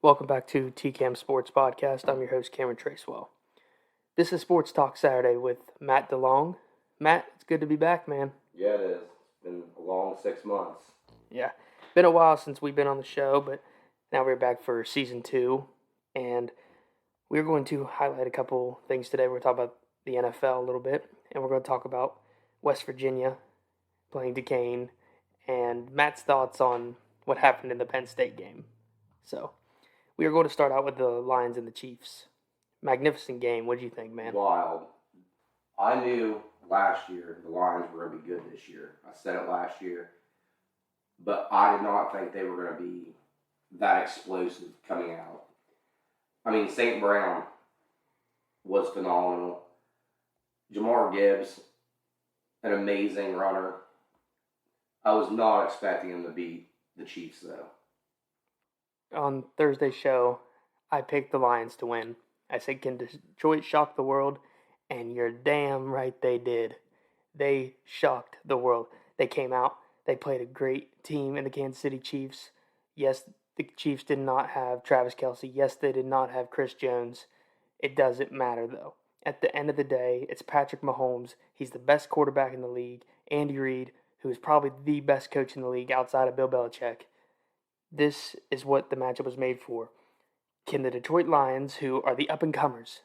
Welcome back to TCAM Sports Podcast. I'm your host, Cameron Tracewell. This is Sports Talk Saturday with Matt Delong. Matt, it's good to be back, man. Yeah, it is. It's been a long 6 months. Yeah, been a while since we've been on the show, but now we're back for Season 2, and we're going to highlight a couple things today. We're going to talk about the NFL a little bit, and we're going to talk about West Virginia playing Duquesne, and Matt's thoughts on what happened in the Penn State game. So, we are going to start out with the Lions and the Chiefs. Magnificent game. What do you think, man? Wild. I knew last year the Lions were going to be good this year. I said it last year. But I did not think they were going to be that explosive coming out. I mean, St. Brown was phenomenal. Jamar Gibbs, an amazing runner. I was not expecting him to beat the Chiefs, though. On Thursday's show, I picked the Lions to win. I said, can Detroit shock the world? And you're damn right they did. They shocked the world. They came out. They played a great team in the Kansas City Chiefs. Yes, the Chiefs did not have Travis Kelce. Yes, they did not have Chris Jones. It doesn't matter, though. At the end of the day, it's Patrick Mahomes. He's the best quarterback in the league. Andy Reid, who is probably the best coach in the league outside of Bill Belichick. This is what the matchup was made for. Can the Detroit Lions, who are the up-and-comers,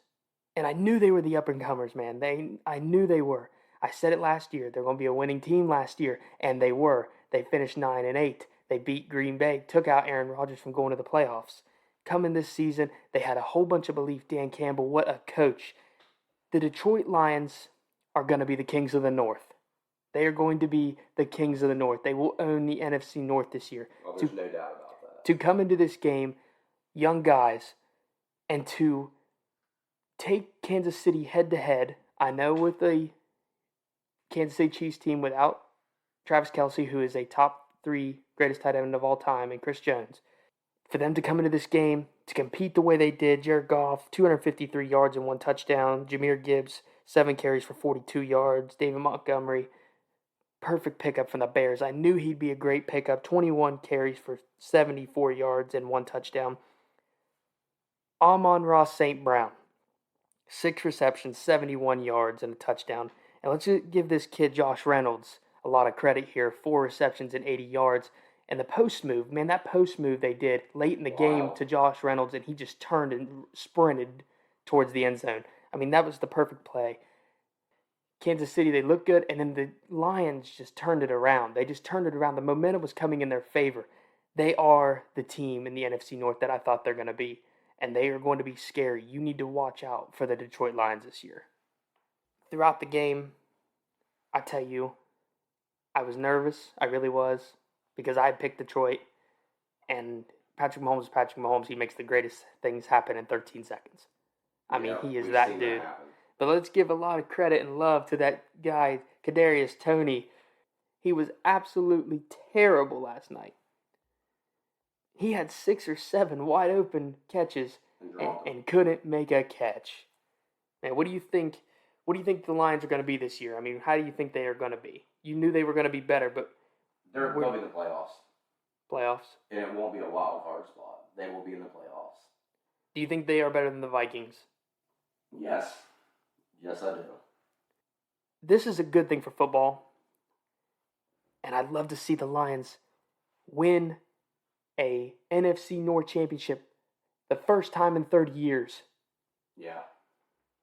and I knew they were the up-and-comers, man. I knew they were. I said it last year. They're going to be a winning team last year, and they were. They finished 9-8. They beat Green Bay, took out Aaron Rodgers from going to the playoffs. Coming this season, they had a whole bunch of belief. Dan Campbell, what a coach. The Detroit Lions are going to be the kings of the North. They are going to be the kings of the North. They will own the NFC North this year. Well, there's no doubt about that. To come into this game, young guys, and to take Kansas City head-to-head, I know with the Kansas City Chiefs team without Travis Kelce, who is a top 3 greatest tight end of all time, and Chris Jones, for them to come into this game, to compete the way they did, Jared Goff, 253 yards and 1 touchdown, Jahmyr Gibbs, 7 carries for 42 yards, David Montgomery, perfect pickup from the Bears. I knew he'd be a great pickup, 21 carries for 74 yards and 1 touchdown. Amon-Ra St. Brown, 6 receptions, 71 yards and a touchdown. And let's just give this kid, Josh Reynolds, a lot of credit here. 4 receptions and 80 yards. And the post move, man, that post move they did late in the game to Josh Reynolds, and he just turned and sprinted towards the end zone. I mean, that was the perfect play. Kansas City, they looked good, and then the Lions just turned it around. They just turned it around. The momentum was coming in their favor. They are the team in the NFC North that I thought they're going to be, and they are going to be scary. You need to watch out for the Detroit Lions this year. Throughout the game, I tell you, I was nervous. I really was, because I had picked Detroit, and Patrick Mahomes is Patrick Mahomes. He makes the greatest things happen in 13 seconds. I mean, he is that dude. But let's give a lot of credit and love to that guy, Kadarius Toney. He was absolutely terrible last night. He had 6 or 7 wide open catches and couldn't make a catch. Man, what do you think? What do you think the Lions are going to be this year? I mean, how do you think they are going to be? You knew they were going to be better, but they're going to be in the playoffs. Playoffs? And it won't be a wild card spot. They will be in the playoffs. Do you think they are better than the Vikings? Yes. Yes, I do. This is a good thing for football, and I'd love to see the Lions win a NFC North championship the first time in 30 years. Yeah.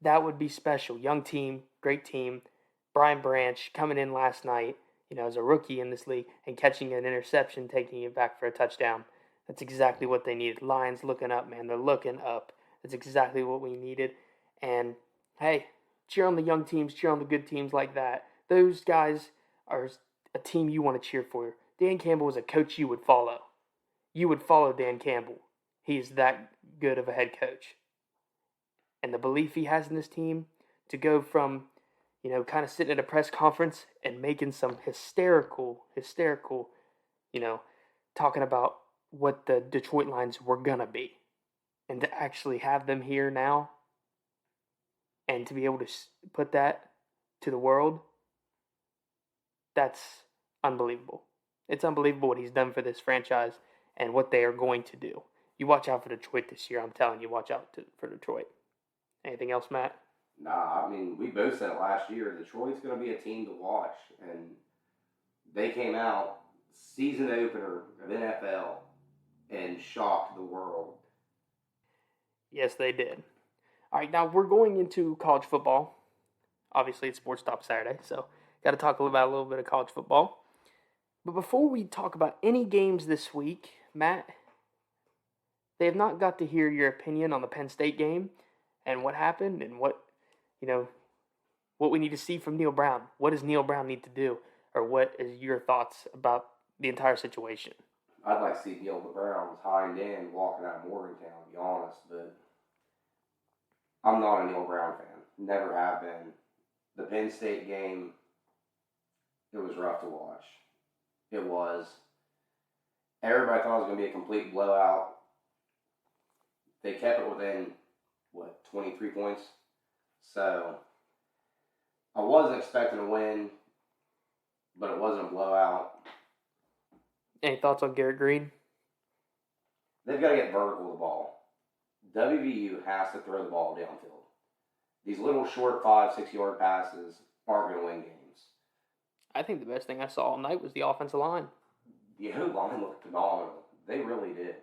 That would be special. Young team, great team. Brian Branch coming in last night, as a rookie in this league and catching an interception, taking it back for a touchdown. That's exactly what they needed. Lions looking up, man. They're looking up. That's exactly what we needed. And, hey, cheer on the young teams, cheer on the good teams like that. Those guys are a team you want to cheer for. Dan Campbell is a coach you would follow. You would follow Dan Campbell. He is that good of a head coach. And the belief he has in this team to go from, kind of sitting at a press conference and making some hysterical, talking about what the Detroit Lions were going to be. And to actually have them here now and to be able to put that to the world, that's unbelievable. It's unbelievable what he's done for this franchise and what they are going to do. You watch out for Detroit this year. I'm telling you, watch out for Detroit. Anything else, Matt? Nah, I mean, we both said it last year. Detroit's going to be a team to watch. And they came out, season opener of NFL, and shocked the world. Yes, they did. All right, now we're going into college football. Obviously, it's Sports Stop Saturday, so got to talk about a little bit of college football. But before we talk about any games this week, Matt, they have not got to hear your opinion on the Penn State game and what happened and what we need to see from Neil Brown. What does Neil Brown need to do? Or what is your thoughts about the entire situation? I'd like to see Neil Brown's hind end walking out of Morgantown, to be honest, but I'm not a Neil Brown fan. Never have been. The Penn State game, it was rough to watch. It was. Everybody thought it was going to be a complete blowout. They kept it within, 23 points? So, I wasn't expecting a win, but it wasn't a blowout. Any thoughts on Garrett Green? They've got to get vertical with the ball. WVU has to throw the ball downfield. These little short 5-6 yard passes aren't going to win games. I think the best thing I saw all night was the offensive line. The O-line looked phenomenal. They really did.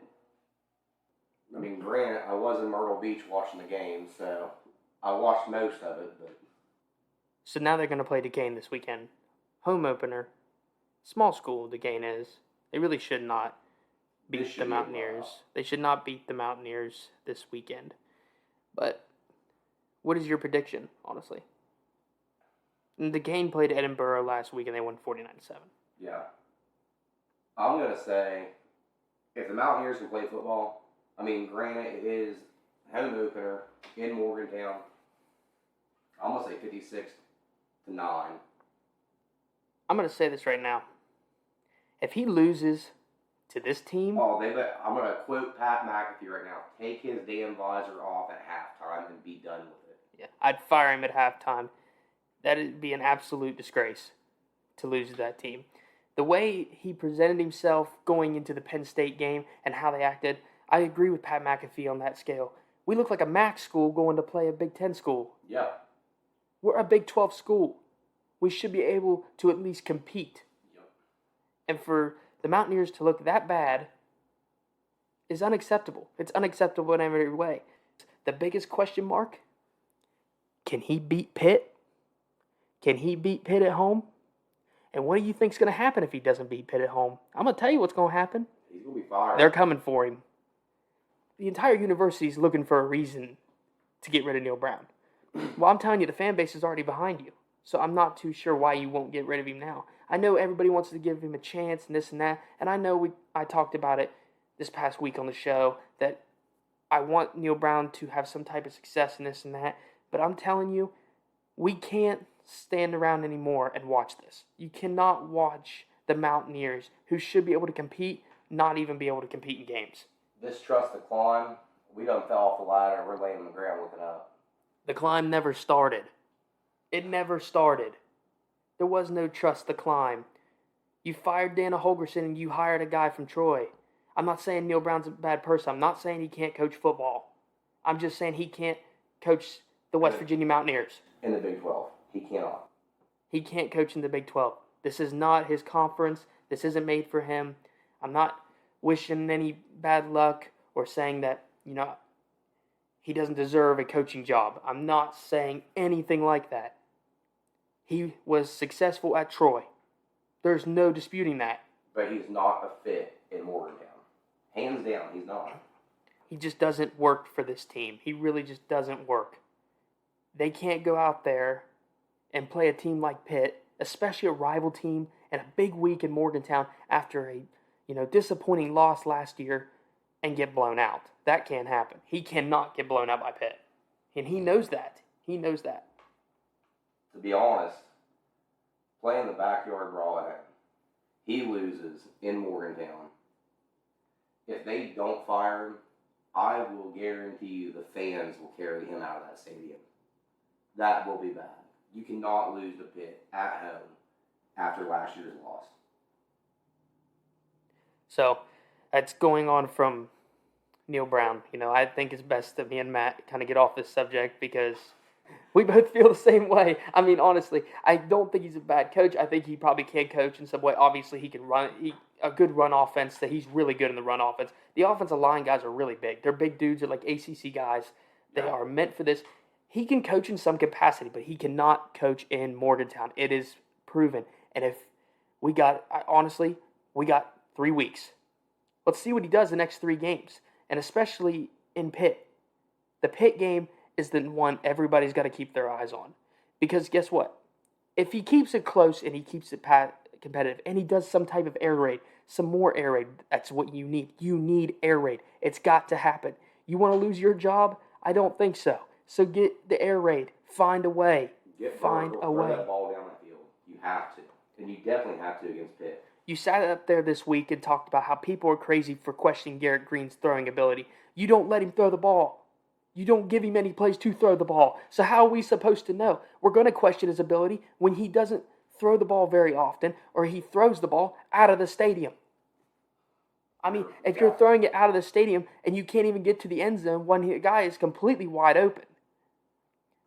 I mean, granted, I was in Myrtle Beach watching the game, so I watched most of it, but... So now they're going to play Duquesne this weekend. Home opener. Small school, Duquesne is. They really should not beat the Mountaineers. They should not beat the Mountaineers this weekend. But what is your prediction, honestly? Duquesne played Edinburgh last week and they won 49-7. Yeah. I'm going to say, if the Mountaineers can play football, I mean, granted, it is home opener in Morgantown. I'm going to say 56-9. I'm going to say this right now. If he loses to this team... I'm going to quote Pat McAfee right now. Take his damn visor off at halftime and be done with it. Yeah, I'd fire him at halftime. That would be an absolute disgrace to lose to that team. The way he presented himself going into the Penn State game and how they acted, I agree with Pat McAfee on that scale. We look like a MAC school going to play a Big Ten school. Yeah. We're a Big 12 school. We should be able to at least compete. Yep. And for the Mountaineers to look that bad is unacceptable. It's unacceptable in every way. The biggest question mark, can he beat Pitt? Can he beat Pitt at home? And what do you think is going to happen if he doesn't beat Pitt at home? I'm going to tell you what's going to happen. He's going to be fired. They're coming for him. The entire university is looking for a reason to get rid of Neil Brown. Well, I'm telling you, the fan base is already behind you. So I'm not too sure why you won't get rid of him now. I know everybody wants to give him a chance and this and that. And I know I talked about it this past week on the show that I want Neil Brown to have some type of success in this and that. But I'm telling you, we can't stand around anymore and watch this. You cannot watch the Mountaineers, who should be able to compete, not even be able to compete in games. This trust the climb, we done fell off the ladder. We're laying on the ground looking up. The climb never started. It never started. There was no trust the climb. You fired Dana Holgerson and you hired a guy from Troy. I'm not saying Neil Brown's a bad person. I'm not saying he can't coach football. I'm just saying he can't coach the West Virginia Mountaineers. In the Big 12. He cannot. He can't coach in the Big 12. This is not his conference. This isn't made for him. I'm not wishing any bad luck or saying that, he doesn't deserve a coaching job. I'm not saying anything like that. He was successful at Troy. There's no disputing that. But he's not a fit in Morgantown. Hands down, he's not. He just doesn't work for this team. He really just doesn't work. They can't go out there and play a team like Pitt, especially a rival team, and a big week in Morgantown after a disappointing loss last year and get blown out. That can't happen. He cannot get blown out by Pitt. And he knows that. He knows that. To be honest, playing the backyard brawl at him, he loses in Morgantown. If they don't fire him, I will guarantee you the fans will carry him out of that stadium. That will be bad. You cannot lose to Pitt at home after last year's loss. So that's going on from Neil Brown. I think it's best that me and Matt kind of get off this subject because we both feel the same way. I mean, honestly, I don't think he's a bad coach. I think he probably can coach in some way. Obviously, he can run a good run offense. That he's really good in the run offense. The offensive line guys are really big. They're big dudes. They're like ACC guys. They are meant for this. He can coach in some capacity, but he cannot coach in Morgantown. It is proven. And if we got 3 weeks. Let's see what he does the next 3 games, and especially in Pitt. The Pitt game is the one everybody's got to keep their eyes on. Because guess what? If he keeps it close and he keeps it competitive and he does some type of air raid, some more air raid, that's what you need. You need air raid. It's got to happen. You want to lose your job? I don't think so. So get the air raid. Find a way. Find a way. Throw that ball down the field. You have to. And you definitely have to against Pitt. You sat up there this week and talked about how people are crazy for questioning Garrett Green's throwing ability. You don't let him throw the ball. You don't give him any plays to throw the ball. So how are we supposed to know? We're going to question his ability when he doesn't throw the ball very often or he throws the ball out of the stadium. I mean, if you're throwing it out of the stadium and you can't even get to the end zone when the guy is completely wide open,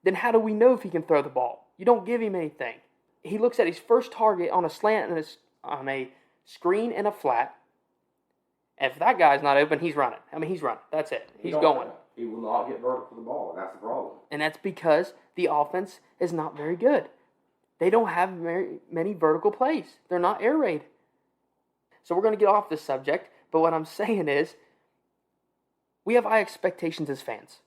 then how do we know if he can throw the ball? You don't give him anything. He looks at his first target on a slant and on a screen and a flat. And if that guy's not open, he's running. I mean, he's running. That's it. He's going. He will not get vertical to the ball, and that's the problem. And that's because the offense is not very good. They don't have very many vertical plays. They're not air raid. So we're going to get off this subject, but what I'm saying is we have high expectations as fans.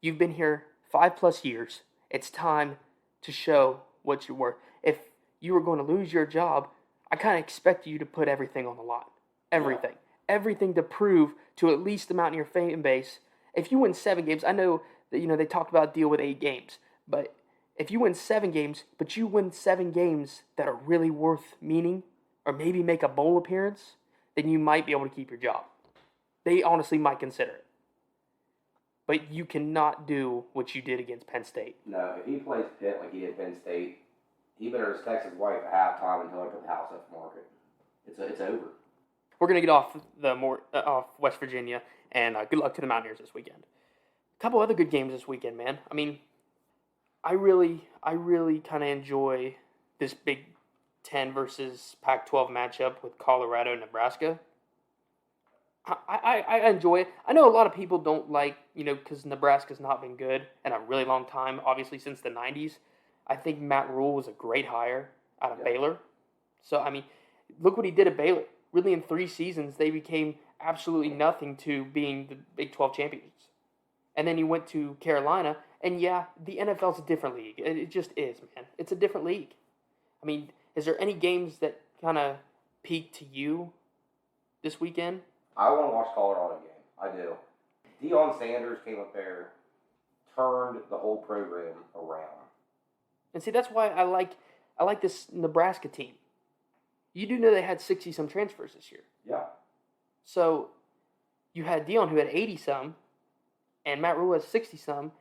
You've been here 5+ years. It's time to show what you're worth. If you were going to lose your job, I kind of expect you to put everything on the line. Everything. Yeah. Everything to prove to at least the Mountaineer fan base. If you win 7 games, I know that they talked about a deal with 8 games, but if you win 7 games, but you win 7 games that are really worth meaning, or maybe make a bowl appearance, then you might be able to keep your job. They honestly might consider it. But you cannot do what you did against Penn State. No, if he plays Pitt like he did Penn State, he better text his wife at halftime and tell her to put the house up for market. It's over. We're going to get off off West Virginia, and good luck to the Mountaineers this weekend. A couple other good games this weekend, man. I mean, I really kind of enjoy this Big Ten versus Pac-12 matchup with Colorado and Nebraska. I enjoy it. I know a lot of people don't like, because Nebraska's not been good in a really long time, obviously since the 90s. I think Matt Rule was a great hire out of Baylor. So, I mean, look what he did at Baylor. Really, in 3 seasons, they became absolutely nothing to being the Big 12 champions. And then he went to Carolina, and yeah, the NFL's a different league. It just is, man. It's a different league. I mean, is there any games that kind of peaked to you this weekend? I want to watch Colorado game. I do. Deion Sanders came up there, turned the whole program around. And see, that's why I like this Nebraska team. You do know they had 60-some transfers this year. Yeah. So you had Deion who had 80-some, and Matt Rule has 60-some.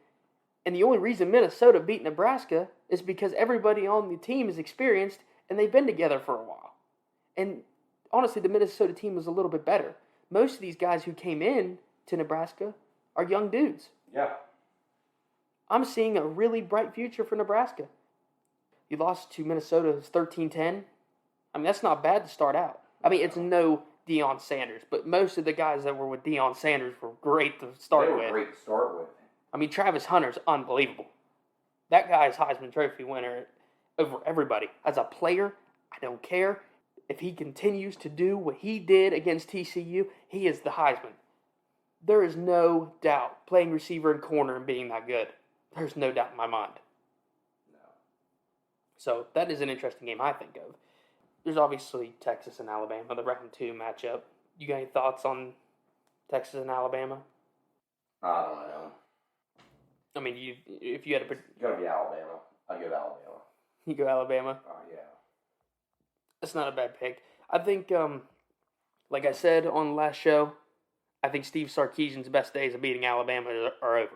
And the only reason Minnesota beat Nebraska is because everybody on the team is experienced, and they've been together for a while. And honestly, the Minnesota team was a little bit better. Most of these guys who came in to Nebraska are young dudes. Yeah. I'm seeing a really bright future for Nebraska. You lost to Minnesota's 13-10. I mean, that's not bad to start out. I mean, it's no Deion Sanders, but most of the guys that were with Deion Sanders were great to start with. They were great to start with. I mean, Travis Hunter's unbelievable. That guy's Heisman Trophy winner over everybody. As a player, I don't care. If he continues to do what he did against TCU, he is the Heisman. There is no doubt playing receiver and corner and being that good. There's no doubt in my mind. No. So that is an interesting game I think of. There's obviously Texas and Alabama, the round 2 matchup. You got any thoughts on Texas and Alabama? I don't know. I mean, if you had to... It's going to be Alabama. I go Alabama. You go Alabama? Yeah. That's not a bad pick. I think, like I said on the last show, I think Steve Sarkisian's best days of beating Alabama are over.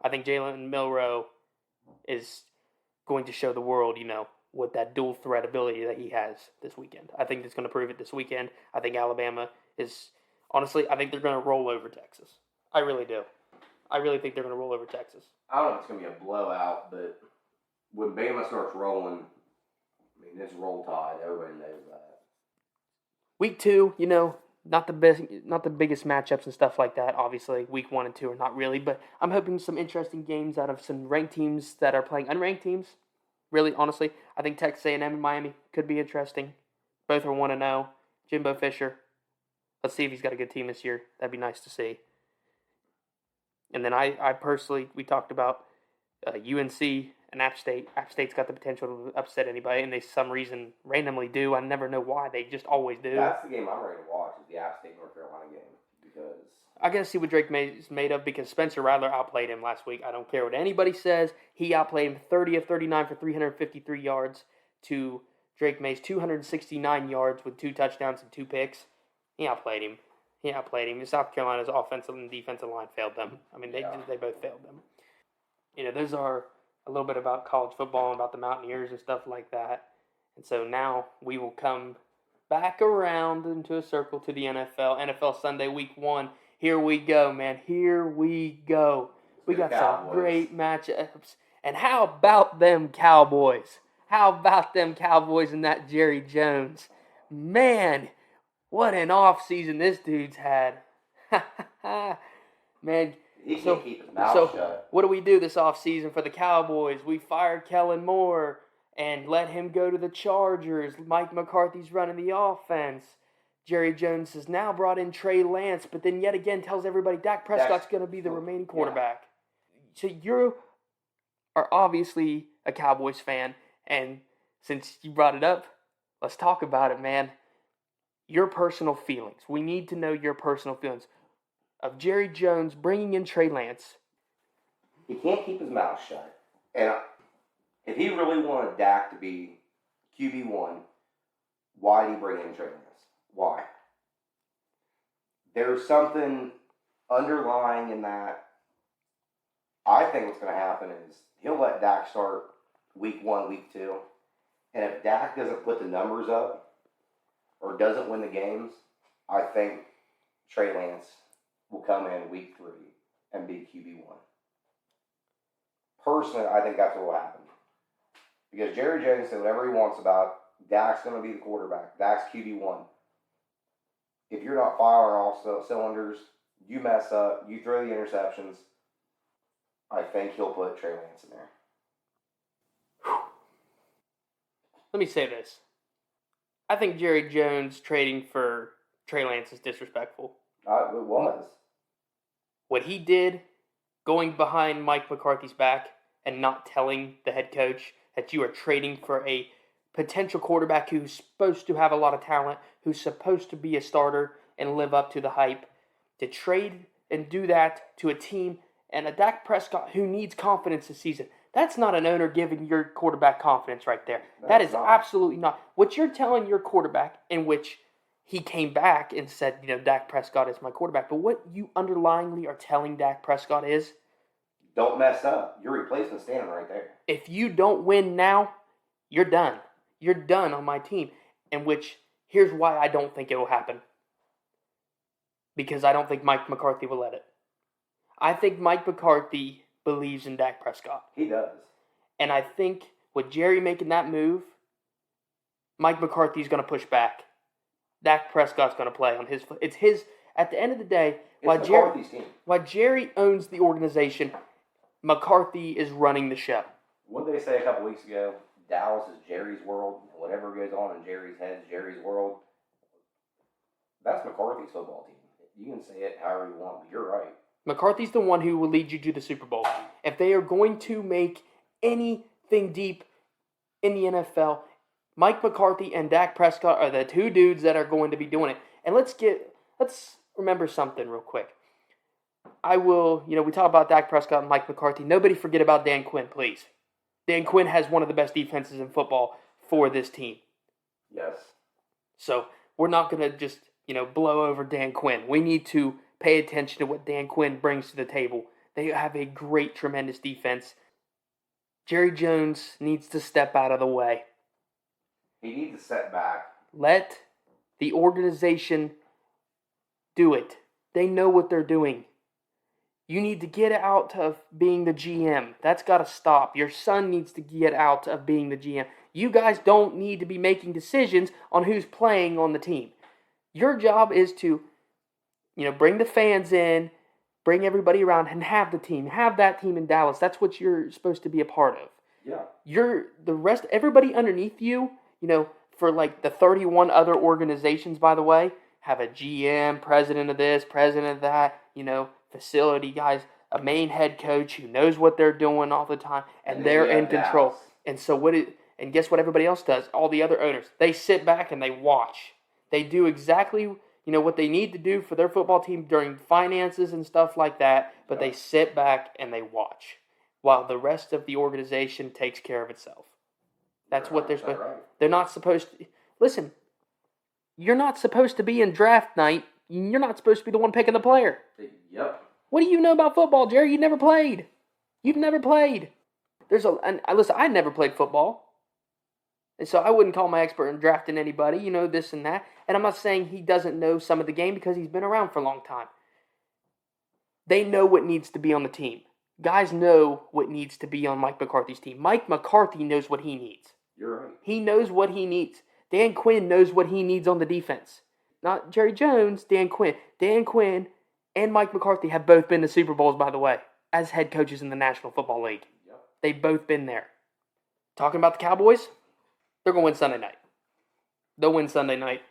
I think Jalen Milroe is going to show the world, with that dual threat ability that he has this weekend. I think it's going to prove it this weekend. I think Alabama is, honestly, I think they're going to roll over Texas. I really do. I really think they're going to roll over Texas. I don't know if it's going to be a blowout, but when Bama starts rolling, I mean, it's roll tide. Everybody knows that. Week 2, not the biggest matchups and stuff like that. Obviously, week 1 and 2 are not really, but I'm hoping some interesting games out of some ranked teams that are playing unranked teams. Really, honestly, I think Texas A&M and Miami could be interesting. Both are 1-0. Jimbo Fisher. Let's see if he's got a good team this year. That'd be nice to see. And then I personally, we talked about UNC and App State. App State's got the potential to upset anybody, and they some reason randomly do. I never know why. They just always do. That's the game I'm ready to watch, is the App State North Carolina game, because I got to see what Drake is made of, because Spencer Rattler outplayed him last week. I don't care what anybody says. He outplayed him 30 of 39 for 353 yards to Drake May's 269 yards with 2 touchdowns and 2 picks. He outplayed him. South Carolina's offensive and defensive line failed them. I mean, they both failed them. Those are a little bit about college football and about the Mountaineers and stuff like that. And so now we will come back around into a circle to the NFL. NFL Sunday, week 1. Here we go, man. Here we go. We got some great matchups. And how about them Cowboys? How about them Cowboys and that Jerry Jones? Man, what an offseason this dude's had. Man. He can't keep his mouth shut. What do we do this offseason for the Cowboys? We fired Kellen Moore and let him go to the Chargers. Mike McCarthy's running the offense. Jerry Jones has now brought in Trey Lance, but then yet again tells everybody Dak Prescott's going to be the remaining quarterback. So you are obviously a Cowboys fan, and since you brought it up, let's talk about it, man. Your personal feelings. We need to know your personal feelings of Jerry Jones bringing in Trey Lance. He can't keep his mouth shut. And if he really wanted Dak to be QB1, why did he bring in Trey Lance? Why? There's something underlying in that. I think what's going to happen is he'll let Dak start week 1, week 2. And if Dak doesn't put the numbers up or doesn't win the games, I think Trey Lance will come in week 3 and be QB1. Personally, I think that's what will happen. Because Jerry Jones said whatever he wants about Dak's going to be the quarterback. Dak's QB1. If you're not firing all cylinders, you mess up, you throw the interceptions, I think he'll put Trey Lance in there. Let me say this. I think Jerry Jones trading for Trey Lance is disrespectful. It was. What he did, going behind Mike McCarthy's back and not telling the head coach that you are trading for a potential quarterback who's supposed to have a lot of talent, who's supposed to be a starter and live up to the hype, to trade and do that to a team and a Dak Prescott who needs confidence this season. That's not an owner giving your quarterback confidence right there. That is absolutely not. What you're telling your quarterback, in which he came back and said, Dak Prescott is my quarterback. But what you underlyingly are telling Dak Prescott is, don't mess up. Your replacement's standing right there. If you don't win now, you're done. You're done on my team. In which, here's why I don't think it will happen. Because I don't think Mike McCarthy will let it. I think Mike McCarthy believes in Dak Prescott. He does. And I think with Jerry making that move, Mike McCarthy's going to push back. Dak Prescott's going to play on his foot. It's his, at the end of the day, while Jerry owns the organization, McCarthy is running the show. What did they say a couple weeks ago? Dallas is Jerry's world. Whatever goes on in Jerry's head is Jerry's world. That's McCarthy's football team. You can say it however you want, but you're right. McCarthy's the one who will lead you to the Super Bowl. If they are going to make anything deep in the NFL, Mike McCarthy and Dak Prescott are the two dudes that are going to be doing it. And let's remember something real quick. We talk about Dak Prescott and Mike McCarthy. Nobody forget about Dan Quinn, please. Dan Quinn has one of the best defenses in football for this team. Yes. So we're not going to just, blow over Dan Quinn. We need to pay attention to what Dan Quinn brings to the table. They have a great, tremendous defense. Jerry Jones needs to step out of the way. He needs a setback. Let the organization do it. They know what they're doing. You need to get out of being the GM. That's got to stop. Your son needs to get out of being the GM. You guys don't need to be making decisions on who's playing on the team. Your job is to, bring the fans in, bring everybody around, and have the team. Have that team in Dallas. That's what you're supposed to be a part of. Yeah. Everybody underneath you, for like the 31 other organizations, by the way, have a GM, president of this, president of that, facility guys, a main head coach who knows what they're doing all the time, and they're in control. Dallas. And so and guess what everybody else does? All the other owners, they sit back and they watch. They do exactly, what they need to do for their football team during finances and stuff like that, but they sit back and they watch while the rest of the organization takes care of itself. That's what they're supposed to. Right. They're not supposed to. Listen, you're not supposed to be in draft night. You're not supposed to be the one picking the player. Yep. What do you know about football, Jerry? You never played. You've never played. Listen, I never played football. And so I wouldn't call my expert in drafting anybody, this and that. And I'm not saying he doesn't know some of the game because he's been around for a long time. They know what needs to be on the team. Guys know what needs to be on Mike McCarthy's team. Mike McCarthy knows what he needs. You're right. He knows what he needs. Dan Quinn knows what he needs on the defense. Not Jerry Jones, Dan Quinn. Dan Quinn and Mike McCarthy have both been to Super Bowls, by the way, as head coaches in the National Football League. Yep. They've both been there. Talking about the Cowboys, they're going to win Sunday night. They'll win Sunday night.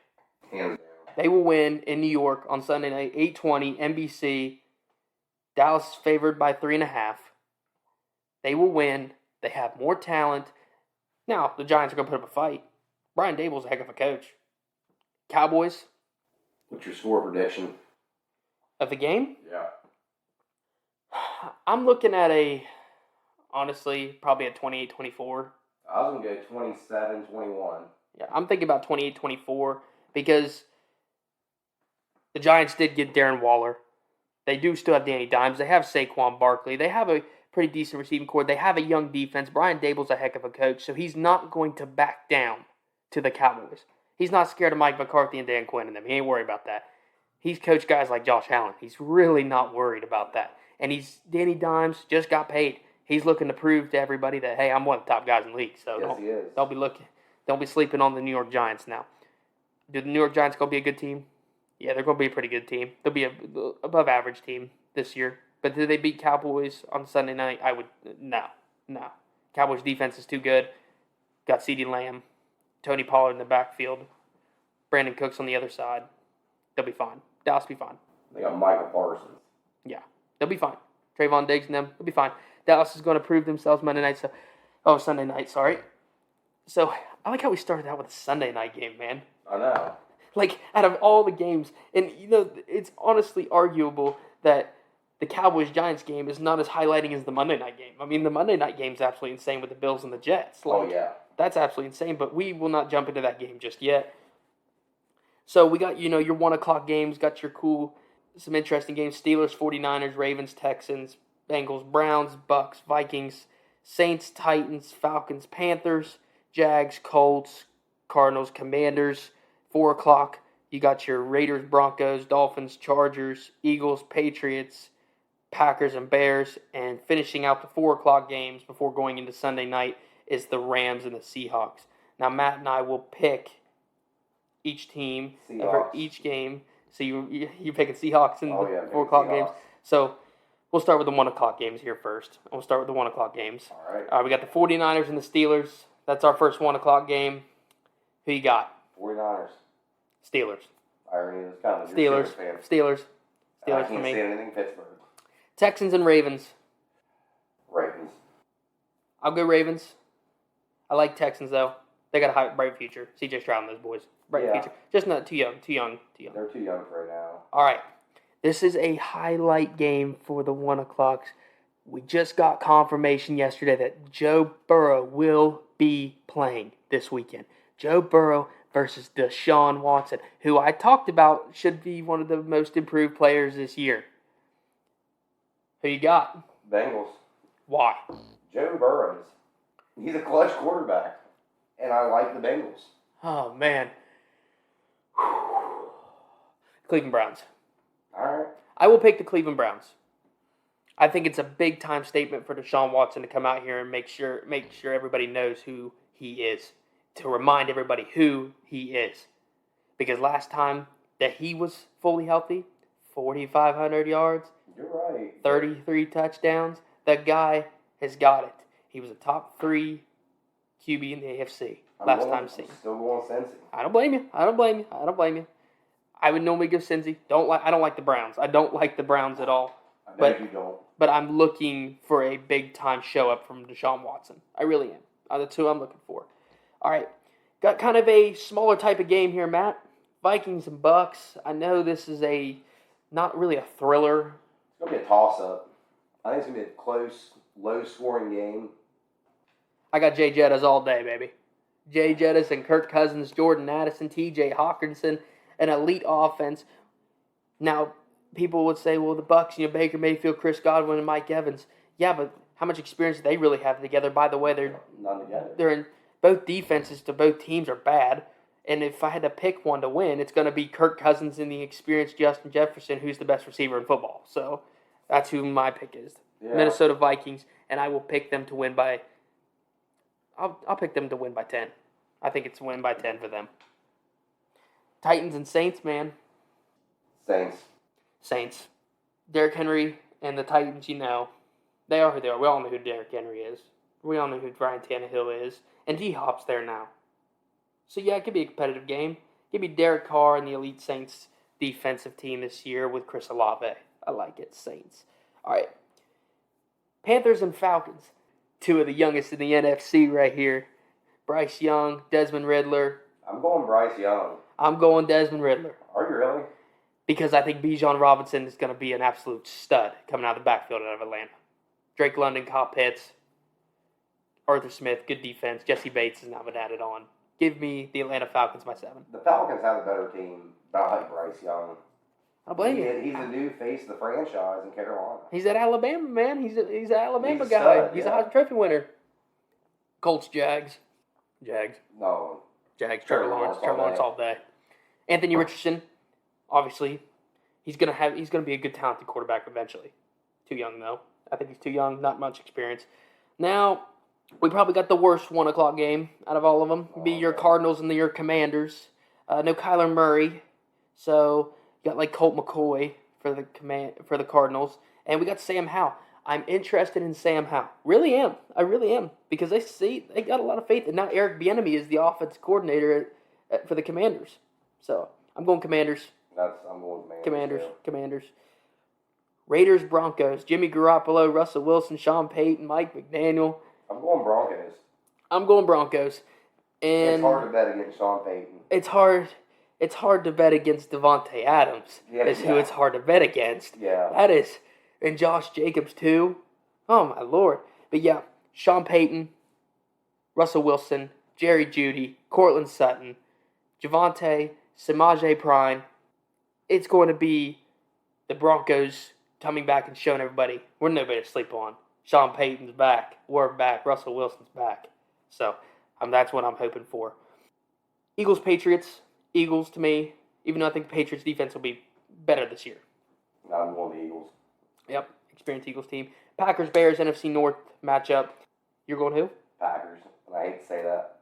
Hands down. They will win in New York on Sunday night, 8:20, NBC. Dallas is favored by 3.5. They will win. They have more talent. Now, the Giants are going to put up a fight. Brian Dable's a heck of a coach. Cowboys. What's your score prediction? Of the game? Yeah. I'm looking at honestly, probably a 28-24. I was going to go 27-21. Yeah, I'm thinking about 28-24 because the Giants did get Darren Waller. They do still have Danny Dimes. They have Saquon Barkley. They have a pretty decent receiving core. They have a young defense. Brian Dable's a heck of a coach, so he's not going to back down to the Cowboys. He's not scared of Mike McCarthy and Dan Quinn and them. He ain't worried about that. He's coached guys like Josh Allen. He's really not worried about that. And Danny Dimes just got paid. He's looking to prove to everybody that, hey, I'm one of the top guys in the league. So don't be sleeping on the New York Giants now. Do the New York Giants going to be a good team? Yeah, they're going to be a pretty good team. They'll be a above average team this year. But do they beat Cowboys on Sunday night? No. Cowboys defense is too good. Got CeeDee Lamb, Tony Pollard in the backfield, Brandon Cooks on the other side. They'll be fine. Dallas will be fine. They got Michael Parsons. Yeah, they'll be fine. Trayvon Diggs and them, they'll be fine. Dallas is going to prove themselves Sunday night, sorry. So, I like how we started out with a Sunday night game, man. I know. Like, out of all the games, and, it's honestly arguable that the Cowboys-Giants game is not as highlighting as the Monday night game. I mean, the Monday night game is absolutely insane with the Bills and the Jets. Yeah. That's absolutely insane, but we will not jump into that game just yet. So we got, your 1 o'clock games, got your some interesting games. Steelers, 49ers, Ravens, Texans, Bengals, Browns, Bucks, Vikings, Saints, Titans, Falcons, Panthers, Jags, Colts, Cardinals, Commanders. 4 o'clock, you got your Raiders, Broncos, Dolphins, Chargers, Eagles, Patriots, Packers, and Bears. And finishing out the 4 o'clock games before going into Sunday night is the Rams and the Seahawks. Now, Matt and I will pick each team for each game. So you're picking Seahawks in the 4 o'clock games. So we'll start with the 1 o'clock games here first. We'll start with the 1 o'clock games. All right. All right, we got the 49ers and the Steelers. That's our first 1 o'clock game. Who you got? 49ers. Steelers. I already was kind of Steelers. Steelers I can't for me. see anything Pittsburgh. Texans and Ravens. Ravens. I'll go Ravens. I like Texans, though. They got a bright future. CJ Stroud and those boys. Bright future. Just not too young. They're too young for right now. All right. This is a highlight game for the 1 o'clocks. We just got confirmation yesterday that Joe Burrow will be playing this weekend. Joe Burrow versus Deshaun Watson, who I talked about should be one of the most improved players this year. Who you got? Bengals. Why? Joe Burrows. He's a clutch quarterback, and I like the Bengals. Oh, man. Cleveland Browns. All right. I will pick the Cleveland Browns. I think it's a big time statement for Deshaun Watson to come out here and make sure everybody knows who he is. To remind everybody who he is. Because last time that he was fully healthy, 4,500 yards, you're right. 33 touchdowns. The guy has got it. He was a top 3 QB in the AFC last time seen. Still going Cincy. I don't blame you. I would normally give Cincy. I don't like the Browns. I don't like the Browns at all. I know you don't. But I'm looking for a big time show up from Deshaun Watson. I really am. That's who I'm looking for. All right. Got kind of a smaller type of game here, Matt. Vikings and Bucks. I know this is not really a thriller. It's going to be a toss-up. I think it's going to be a close, low-scoring game. I got Jay Jettas all day, baby. Jay Jettas and Kirk Cousins, Jordan Addison, T.J. Hawkinson, an elite offense. Now, people would say, well, the Bucks, Baker Mayfield, Chris Godwin, and Mike Evans. Yeah, but how much experience do they really have together? By the way, they're in both defenses to both teams are bad. And if I had to pick one to win, it's going to be Kirk Cousins and the experienced Justin Jefferson, who's the best receiver in football. So that's who my pick is. Yeah. Minnesota Vikings, and I will pick them to win by I'll pick them to win by 10. I think it's a win by 10 for them. Titans and Saints, man. Saints. Derrick Henry and the Titans, they are who they are. We all know who Derrick Henry is. We all know who Ryan Tannehill is. And D-Hop's there now. So, yeah, it could be a competitive game. Give me Derek Carr and the elite Saints defensive team this year with Chris Olave. I like it, Saints. All right. Panthers and Falcons. Two of the youngest in the NFC right here. Bryce Young, Desmond Riddler. I'm going Bryce Young. I'm going Desmond Riddler. Are you really? Because I think Bijan Robinson is going to be an absolute stud coming out of the backfield out of Atlanta. Drake London, Kyle Pitts, Arthur Smith, good defense. Jesse Bates has now been added on. Give me the Atlanta Falcons by 7. The Falcons have a better team, but I like Bryce Young. I don't blame you. He's the new face of the franchise in Carolina. He's at Alabama, man. He's an Alabama guy. Stud, he's a Heisman Trophy winner. Colts, Jags. No. Jags, Trevor Lawrence all day. Anthony Richardson, obviously, he's gonna be a good talented quarterback eventually. Too young though. I think he's too young, not much experience. Now, we probably got the worst 1 o'clock game out of all of them. Be your Cardinals and your Commanders. No Kyler Murray, so you got like Colt McCoy for the Cardinals, and we got Sam Howell. I'm interested in Sam Howell. I really am, because they got a lot of faith, and now Eric Bieniemy is the offense coordinator for the Commanders. So I'm going Commanders. I'm going Commanders. Raiders, Broncos. Jimmy Garoppolo, Russell Wilson, Sean Payton, Mike McDaniel. I'm going Broncos. I'm going Broncos. And it's hard to bet against Sean Payton. It's hard to bet against Devontae Adams. Who it's hard to bet against. Yeah. That is. And Josh Jacobs, too. Oh, my Lord. But, yeah, Sean Payton, Russell Wilson, Jerry Jeudy, Cortland Sutton, Javonte, Samaje Perine. It's going to be the Broncos coming back and showing everybody we're nobody to sleep on. Sean Payton's back. We're back. Russell Wilson's back. So, that's what I'm hoping for. Eagles-Patriots. Eagles, to me, even though I think the Patriots' defense will be better this year. No, I'm going the Eagles. Yep, experienced Eagles team. Packers-Bears, NFC North matchup. You're going who? Packers. And I hate to say that.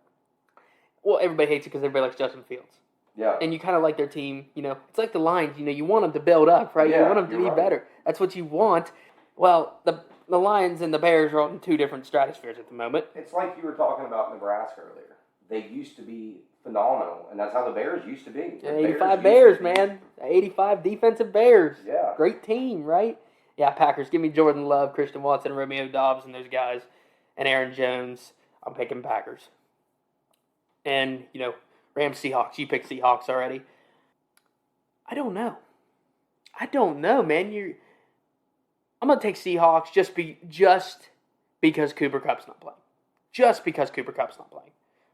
Well, everybody hates it because everybody likes Justin Fields. Yeah. And you kind of like their team, It's like the Lions, you want them to build up, right? Yeah, you want them to be better. That's what you want. Well, the Lions and the Bears are on two different stratospheres at the moment. It's like you were talking about Nebraska earlier. They used to be phenomenal, and that's how the Bears used to be. The 85 Bears, man. 85 defensive Bears. Yeah. Great team, right? Yeah, Packers. Give me Jordan Love, Christian Watson, Romeo Dobbs, and those guys, and Aaron Jones. I'm picking Packers. And, Rams, Seahawks. You picked Seahawks already. I don't know, man. I'm going to take Seahawks just because Cooper Kupp's not playing. Just because Cooper Kupp's not playing.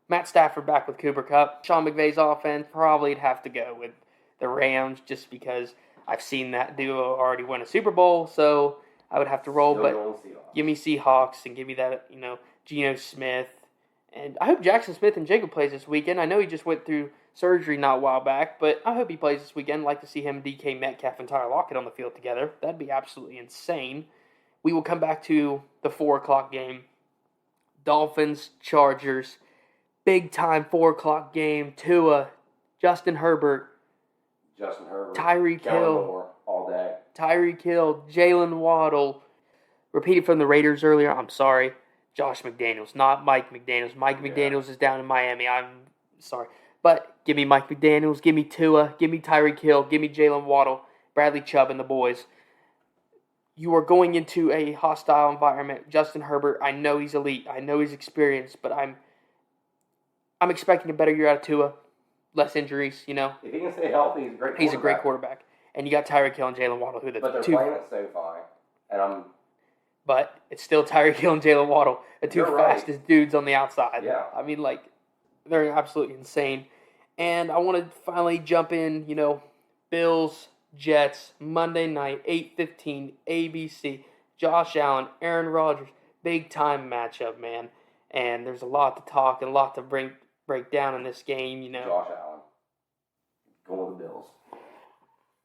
Matt Stafford back with Cooper Kupp. Sean McVay's offense, probably would have to go with the Rams just because I've seen that duo already win a Super Bowl, so I would have to roll. But give me Seahawks and give me that, Geno Smith And I hope Jackson Smith and Jacob plays this weekend. I know he just went through surgery not a while back, but I hope he plays this weekend. I'd like to see him, DK Metcalf, and Tyler Lockett on the field together. That'd be absolutely insane. We will come back to the 4 o'clock game. Dolphins, Chargers, big time 4 o'clock game. Tua, Justin Herbert, Tyreek Hill, all day. Tyreek Hill, Jalen Waddle. Repeated from the Raiders earlier. I'm sorry. Josh McDaniels, not Mike McDaniels. Mike McDaniels is down in Miami. I'm sorry. But give me Mike McDaniels, give me Tua, give me Tyreek Hill, give me Jalen Waddle, Bradley Chubb, and the boys. You are going into a hostile environment. Justin Herbert, I know he's elite. I know he's experienced, but I'm expecting a better year out of Tua. Less injuries, you know. If he can stay healthy, he's a great quarterback. He's a great quarterback. And you got Tyreek Hill and Jalen Waddle, who But they're playing at SoFi, and But it's still Tyreek Hill and Jalen Waddle, the two fastest dudes on the outside. Yeah. I mean, like, they're absolutely insane. And I want to finally jump in, you know, Bills, Jets, Monday night, 8:15, ABC, Josh Allen, Aaron Rodgers, big time matchup, man. And there's a lot to talk and a lot to break down in this game, you know. Josh Allen, going with the Bills.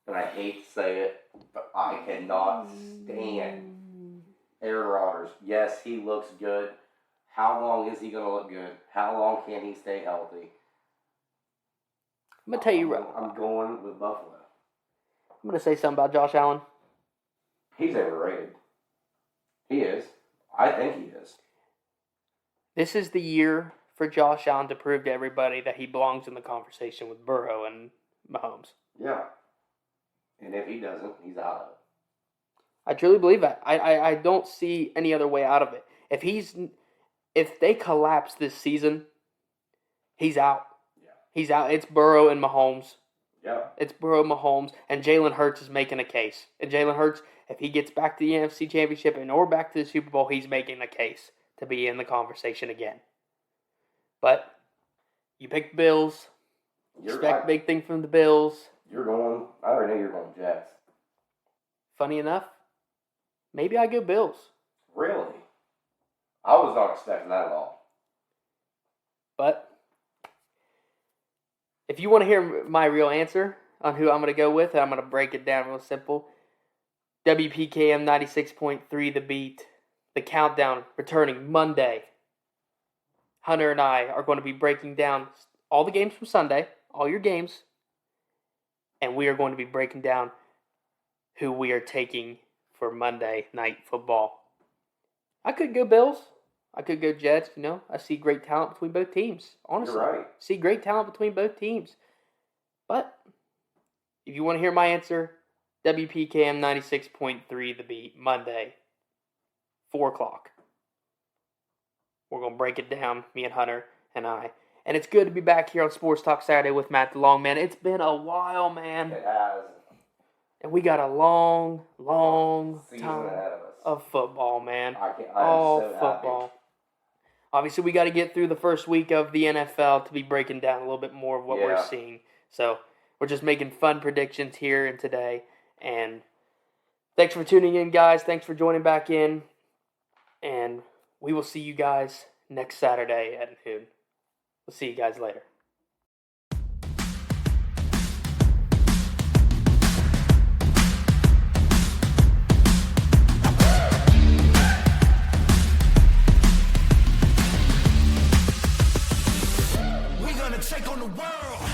And I hate to say it, but I cannot stand Aaron Rodgers. Yes, he looks good. How long is he going to look good? How long can he stay healthy? I'm going to tell you right. I'm going with Buffalo. I'm going to say something about Josh Allen. He's overrated. He is. I think he is. This is the year for Josh Allen to prove to everybody that he belongs in the conversation with Burrow and Mahomes. Yeah. And if he doesn't, he's out of it. I truly believe that. I don't see any other way out of it. If they collapse this season, he's out. Yeah. He's out. It's Burrow and Mahomes. Yeah. It's Burrow, Mahomes, and Jalen Hurts is making a case. And Jalen Hurts, if he gets back to the NFC Championship or back to the Super Bowl, he's making a case to be in the conversation again. But you pick the Bills. Expect big thing from the Bills. I already know you're going Jets. Funny enough, maybe I go Bills. Really? I was not expecting that at all. But if you want to hear my real answer on who I'm going to go with, I'm going to break it down real simple. WPKM 96.3 The Beat. The Countdown returning Monday. Hunter and I are going to be breaking down all the games from Sunday, all your games, and we are going to be breaking down who we are taking for Monday Night Football. I could go Bills. I could go Jets. You know, I see great talent between both teams. Honestly, you're right. See great talent between both teams. But if you want to hear my answer, WPKM 96.3 The Beat, Monday, 4 o'clock. We're going to break it down, me and Hunter and I. And it's good to be back here on Sports Talk Saturday with Matt DeLong, man. It's been a while, man. It has. And we got a long season time ahead of us. of football, man. I'm All so football. happy. Obviously, we got to get through the first week of the NFL to be breaking down a little bit more of what we're seeing. So we're just making fun predictions here and today. And thanks for tuning in, guys. Thanks for joining back in. And we will see you guys next Saturday at noon. We'll see you guys later. We're gonna take on the world.